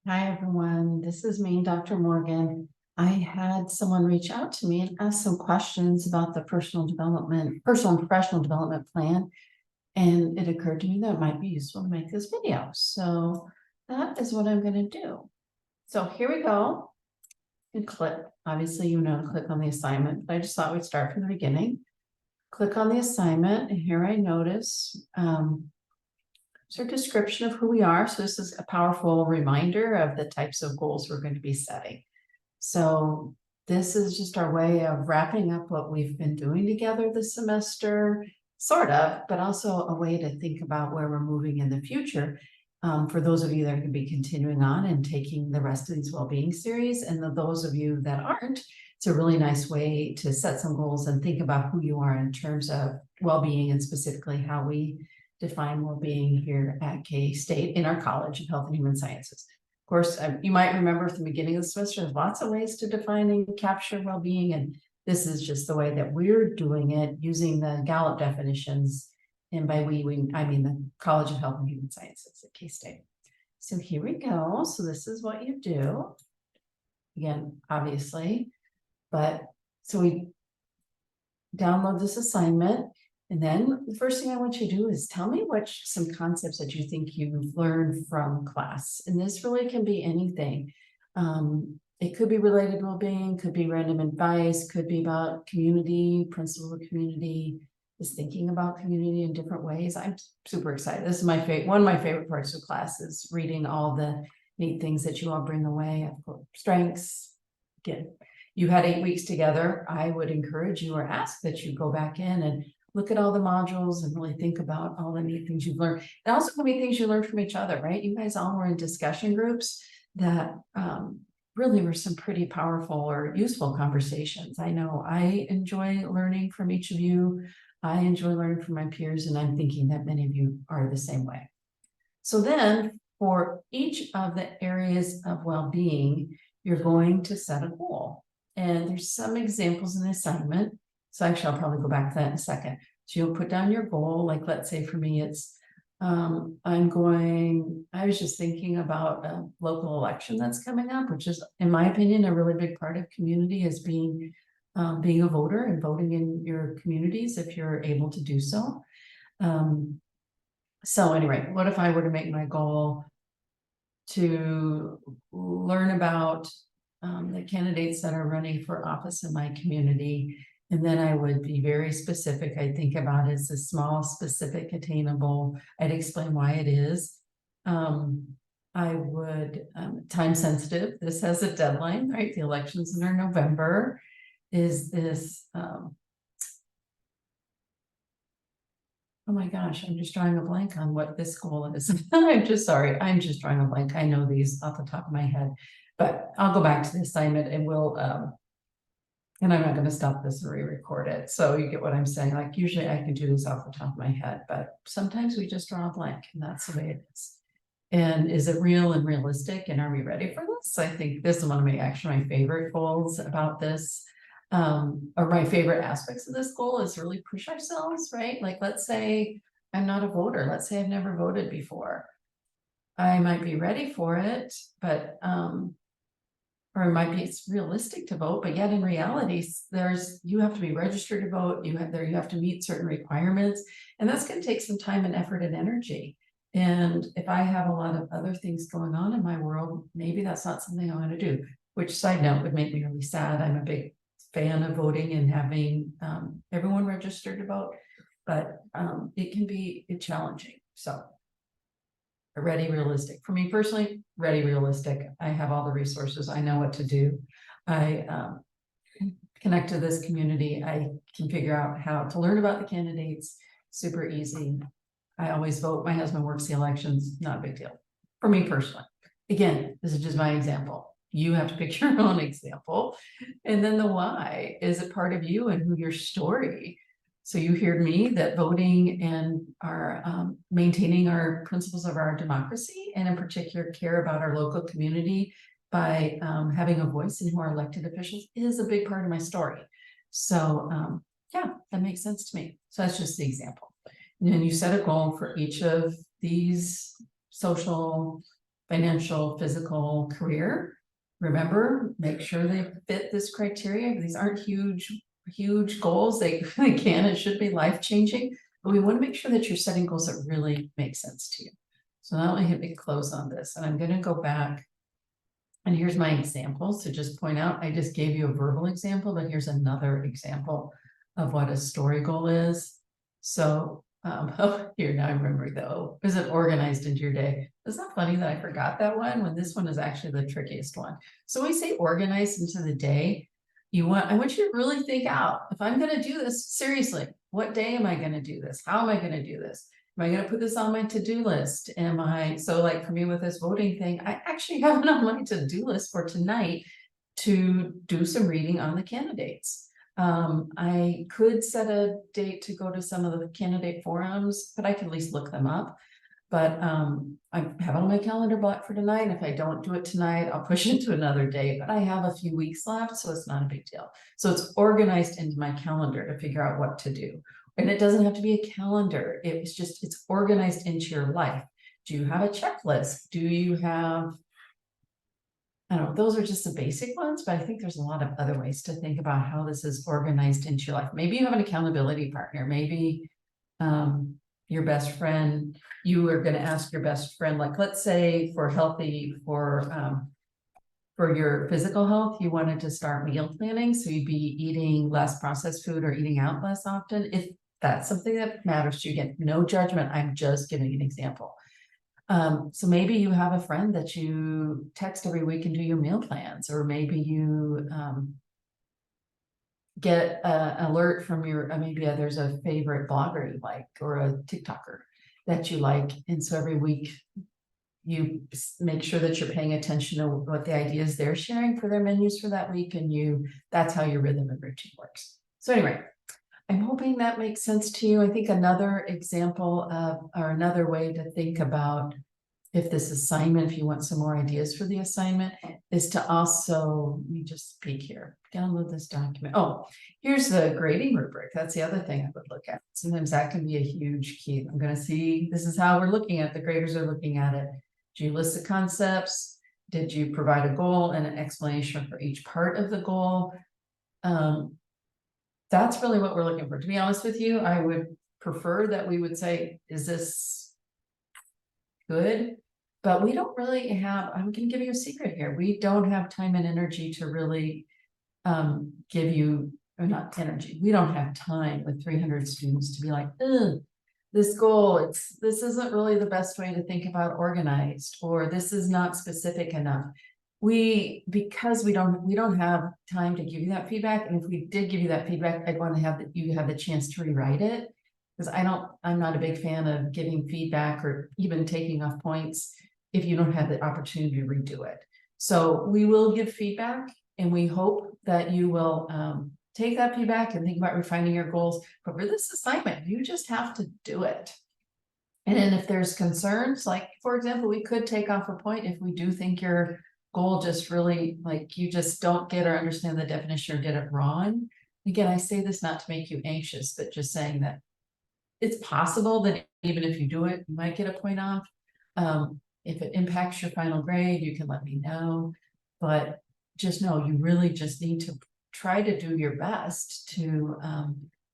Hi, everyone. This is me, Dr. Morgan. I had someone reach out to me and ask some questions about the personal and professional development plan. And it occurred to me that it might be useful to make this video. So that is what I'm going to do. So here we go. And click, obviously, to click on the assignment, but I just thought we'd start from the beginning. Click on the assignment, and here I notice so a description of who we are. So this is a powerful reminder of the types of goals we're going to be setting. So this is just our way of wrapping up what we've been doing together this semester, sort of, but also a way to think about where we're moving in the future. For those of you that are going to be continuing on and taking the rest of these well-being series, and those of you that aren't, it's a really nice way to set some goals and think about who you are in terms of well-being and specifically how we define well-being here at K-State in our College of Health and Human Sciences. Of course, you might remember from the beginning of the semester, there's lots of ways to define and capture well-being, and this is just the way that we're doing it using the Gallup definitions. And by I mean the College of Health and Human Sciences at K-State. So here we go. So this is what you do. Again, obviously, but so we download this assignment. And then the first thing I want you to do is tell me some concepts that you think you've learned from class. And this really can be anything. It could be related to well-being, could be random advice, could be about community, principle of community, is thinking about community in different ways. I'm super excited. This is my favorite. One of my favorite parts of class is reading all the neat things that you all bring away. Strengths. Again, you had 8 weeks together. I would encourage you or ask that you go back in and look at all the modules and really think about all the neat things you've learned. And also can be things you learned from each other, right? You guys all were in discussion groups that really were some pretty powerful or useful conversations. I know I enjoy learning from each of you. I enjoy learning from my peers, and I'm thinking that many of you are the same way. So then for each of the areas of well-being, you're going to set a goal. And there's some examples in the assignment. So actually, I'll probably go back to that in a second. So you'll put down your goal. Like, let's say for me, it's I was just thinking about a local election that's coming up, which is, in my opinion, a really big part of community is being a voter and voting in your communities if you're able to do so. So anyway, what if I were to make my goal to learn about the candidates that are running for office in my community? And then I would be very specific. I think about it as a small, specific, attainable. I'd explain why it is. I would, time sensitive. This has a deadline, right? The elections in November. Is this, oh my gosh, I'm just drawing a blank on what this goal is. I'm just sorry. I'm just drawing a blank. I know these off the top of my head, but I'll go back to the assignment and we'll, and I'm not going to stop this and re-record it. So you get what I'm saying. Like usually I can do this off the top of my head, but sometimes we just draw a blank and that's the way it is. And is it real and realistic? And are we ready for this? I think this is one of my favorite goals about this. Or my favorite aspects of this goal is really push ourselves, right? Like, let's say I'm not a voter. Let's say I've never voted before. I might be ready for it, but, or it might be it's realistic to vote, but yet in reality, you have to be registered to vote. You have to meet certain requirements, and that's going to take some time and effort and energy. And if I have a lot of other things going on in my world, maybe that's not something I want to do, which, side note, would make me really sad. I'm a big fan of voting and having everyone registered to vote, but it can be challenging. So ready, realistic. For me personally, ready, realistic. I have all the resources. I know what to do. I connect to this community. I can figure out how to learn about the candidates. Super easy. I always vote. My husband works the elections. Not a big deal for me personally. Again, this is just my example. You have to pick your own example. And then the why. Is it part of you and who your story? So you heard me that voting and our maintaining our principles of our democracy, and in particular care about our local community by having a voice in who our elected officials is a big part of my story. So yeah, that makes sense to me. So that's just the example. And then you set a goal for each of these social, financial, physical, career. Remember, make sure they fit this criteria. These aren't huge goals. They can and should be life-changing, but we want to make sure that you're setting goals that really make sense to you. So now let me hit close on this, and I'm going to go back. And here's my examples to just point out. I just gave you a verbal example, but here's another example of what a story goal is. So oh, here, now I remember though, is it organized into your day? Isn't that funny that I forgot that one when this one is actually the trickiest one? So we say organized into the day. I want you to really think out, if I'm going to do this, seriously, what day am I going to do this? How am I going to do this? Am I going to put this on my to-do list? So like for me with this voting thing, I actually have it on my to-do list for tonight to do some reading on the candidates. I could set a date to go to some of the candidate forums, but I can at least look them up. But I have it on my calendar blocked for tonight. If I don't do it tonight, I'll push it to another day, but I have a few weeks left, so it's not a big deal. So it's organized into my calendar to figure out what to do. And it doesn't have to be a calendar. It's organized into your life. Do you have a checklist? Do you have, I don't know, those are just the basic ones, but I think there's a lot of other ways to think about how this is organized into your life. Maybe you have an accountability partner. Maybe your best friend, you are going to ask your best friend, like, let's say for your physical health, you wanted to start meal planning. So you'd be eating less processed food or eating out less often. If that's something that matters to you, again, no judgment. I'm just giving an example. So maybe you have a friend that you text every week and do your meal plans, or maybe you get an alert from maybe there's a favorite blogger you like, or a TikToker that you like. And so every week you make sure that you're paying attention to what the ideas they're sharing for their menus for that week. And that's how your rhythm and routine works. So anyway, I'm hoping that makes sense to you. I think another example or another way to think about if this assignment, if you want some more ideas for the assignment, is to also, let me just peek here, download this document. Oh, here's the grading rubric. That's the other thing I would look at. Sometimes that can be a huge key. I'm going to see, this is how we're looking at it. The graders are looking at it. Did you list the concepts? Did you provide a goal and an explanation for each part of the goal? That's really what we're looking for. To be honest with you, I would prefer that we would say, is this good? But we don't really have, I'm going to give you a secret here. We don't have time and energy to really give you, or not energy. We don't have time with 300 students to be like, this goal, this isn't really the best way to think about organized, or this is not specific enough. Because we don't have time to give you that feedback. And if we did give you that feedback, I'd want to you have the chance to rewrite it, because I'm not a big fan of giving feedback or even taking off points if you don't have the opportunity to redo it. So we will give feedback, and we hope that you will take that feedback and think about refining your goals. But for this assignment, you just have to do it. And then if there's concerns, like, for example, we could take off a point if we do think your goal just really, like, you just don't get or understand the definition or get it wrong. Again, I say this not to make you anxious, but just saying that it's possible that even if you do it, you might get a point off. If it impacts your final grade, you can let me know. But just know you really just need to try to do your best to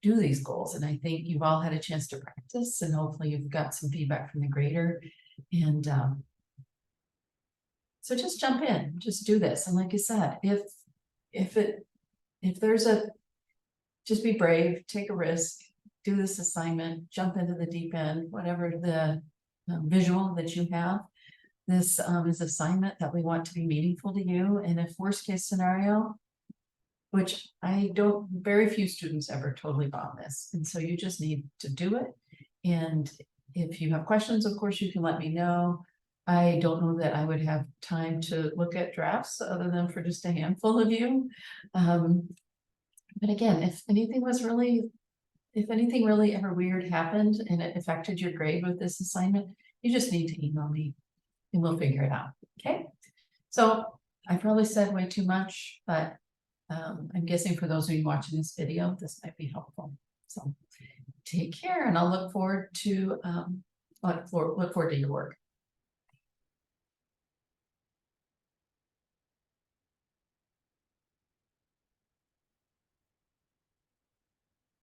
do these goals. And I think you've all had a chance to practice, and hopefully you've got some feedback from the grader. And so just jump in, just do this. And like I said, just be brave, take a risk, do this assignment, jump into the deep end, whatever the visual that you have. This is assignment that we want to be meaningful to you. And if worst case scenario, which very few students ever totally bomb this. And so you just need to do it. And if you have questions, of course, you can let me know. I don't know that I would have time to look at drafts other than for just a handful of you. But again, if anything really ever weird happened and it affected your grade with this assignment, you just need to email me and we'll figure it out. Okay. So I probably said way too much, but I'm guessing for those of you watching this video, this might be helpful. So take care, and I'll look forward to your work.